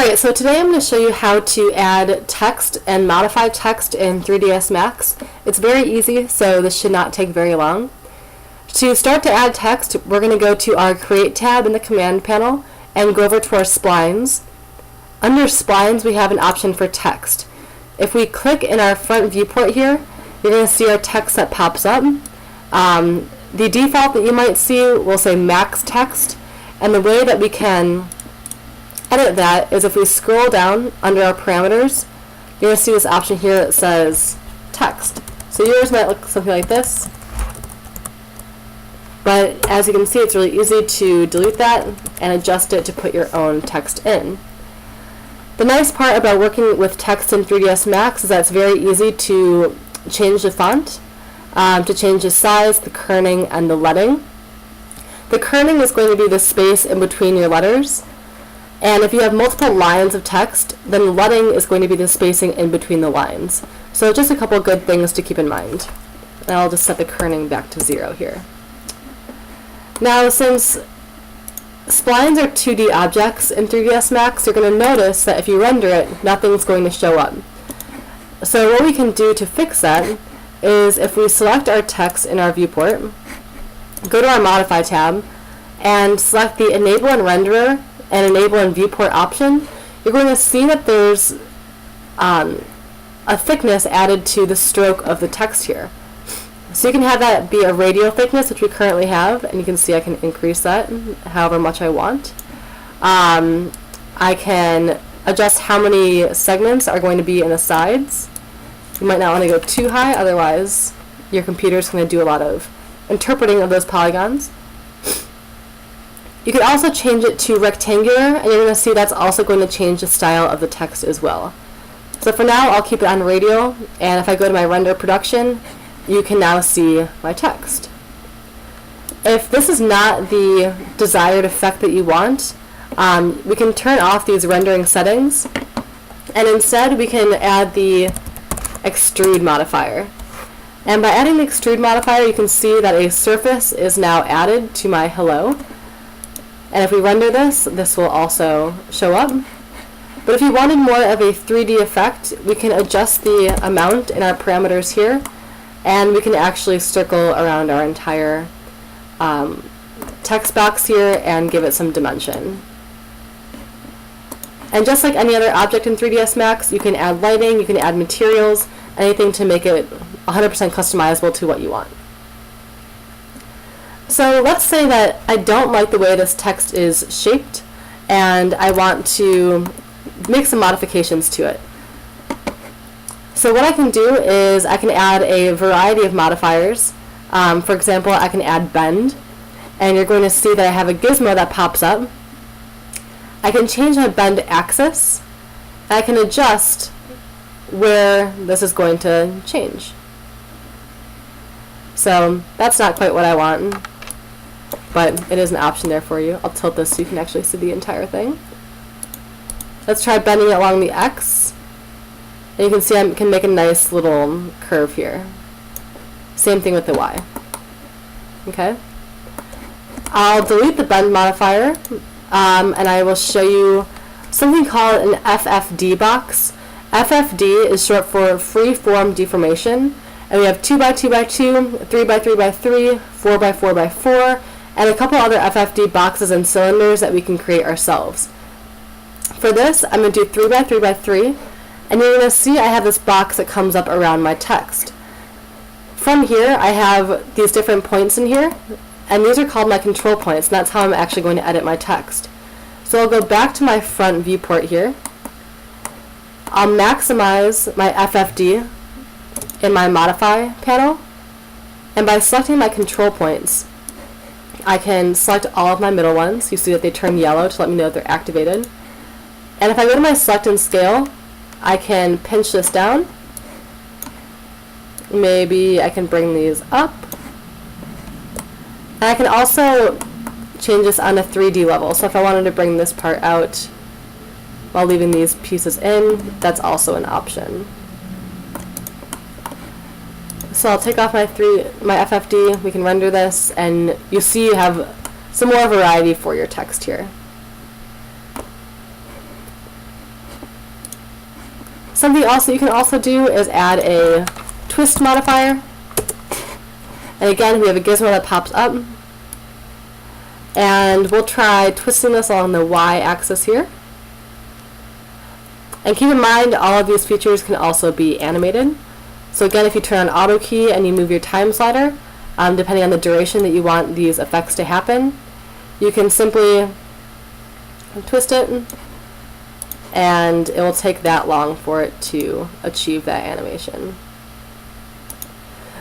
Alright, so today I'm going to show you how to add text and modify text in 3ds Max. It's very easy, so this should not take very long. To start to add text, we're going to go to our Create tab in the Command panel and go over to our Splines. Under Splines, we have an option for text. If we click in our front viewport here, you're going to see our text that pops up. The default that you might see will say Max Text, and the way that we can edit that is if we scroll down under our parameters, you're going to see this option here that says text. So yours might look something like this, but as you can see, it's really easy to delete that and adjust it to put your own text in. The nice part about working with text in 3ds Max is that it's very easy to change the font, to change the size, the kerning, and the leading. The kerning is going to be the space in between your letters. And if you have multiple lines of text, then leading is going to be the spacing in between the lines. So just a couple good things to keep in mind. And I'll just set the kerning back to 0 here. Now, since splines are 2D objects in 3ds Max, you're going to notice that if you render it, nothing's going to show up. So what we can do to fix that is if we select our text in our viewport, go to our Modify tab, and select the Enable and Renderer and Enable and Viewport option, you're going to see that there's a thickness added to the stroke of the text here. So you can have that be a radial thickness, which we currently have, and you can see I can increase that however much I want. I can adjust how many segments are going to be in the sides. You might not want to go too high, otherwise your computer's going to do a lot of interpreting of those polygons. You can also change it to rectangular, and you're going to see that's also going to change the style of the text as well. So for now, I'll keep it on radial, and if I go to my render production, you can now see my text. If this is not the desired effect that you want, we can turn off these rendering settings, and instead we can add the extrude modifier. And by adding the extrude modifier, you can see that a surface is now added to my hello. And if we render this, this will also show up. But if you wanted more of a 3D effect, we can adjust the amount in our parameters here, and we can actually circle around our entire text box here and give it some dimension. And just like any other object in 3ds Max, you can add lighting, you can add materials, anything to make it 100% customizable to what you want. So let's say that I don't like the way this text is shaped, and I want to make some modifications to it. So what I can do is I can add a variety of modifiers. For example, I can add bend, and you're going to see that I have a gizmo that pops up. I can change my bend axis, and I can adjust where this is going to change. So that's not quite what I want, but it is an option there for you. I'll tilt this so you can actually see the entire thing. Let's try bending it along the X. And you can see I can make a nice little curve here. Same thing with the Y. Okay. I'll delete the bend modifier, and I will show you something called an FFD box. FFD is short for free form deformation, and we have 2x2x2, 3x3x3, 4x4x4, and a couple other FFD boxes and cylinders that we can create ourselves. For this, I'm going to do 3x3x3, and you're going to see I have this box that comes up around my text. From here, I have these different points in here, and these are called my control points, and that's how I'm actually going to edit my text. So I'll go back to my front viewport here. I'll maximize my FFD in my Modify panel, and by selecting my control points, I can select all of my middle ones. You see that they turn yellow to let me know that they're activated. And if I go to my Select and Scale, I can pinch this down. Maybe I can bring these up. And I can also change this on a 3D level. So if I wanted to bring this part out while leaving these pieces in, that's also an option. So I'll take off my FFD, we can render this, and you see you have some more variety for your text here. Something else that you can also do is add a twist modifier. And again, we have a gizmo that pops up. And we'll try twisting this along the y-axis here. And keep in mind, all of these features can also be animated. So again, if you turn on auto key and you move your time slider, depending on the duration that you want these effects to happen, you can simply twist it, and it will take that long for it to achieve that animation.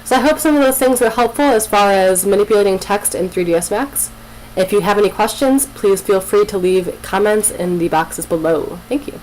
So I hope some of those things were helpful as far as manipulating text in 3ds Max. If you have any questions, please feel free to leave comments in the boxes below. Thank you.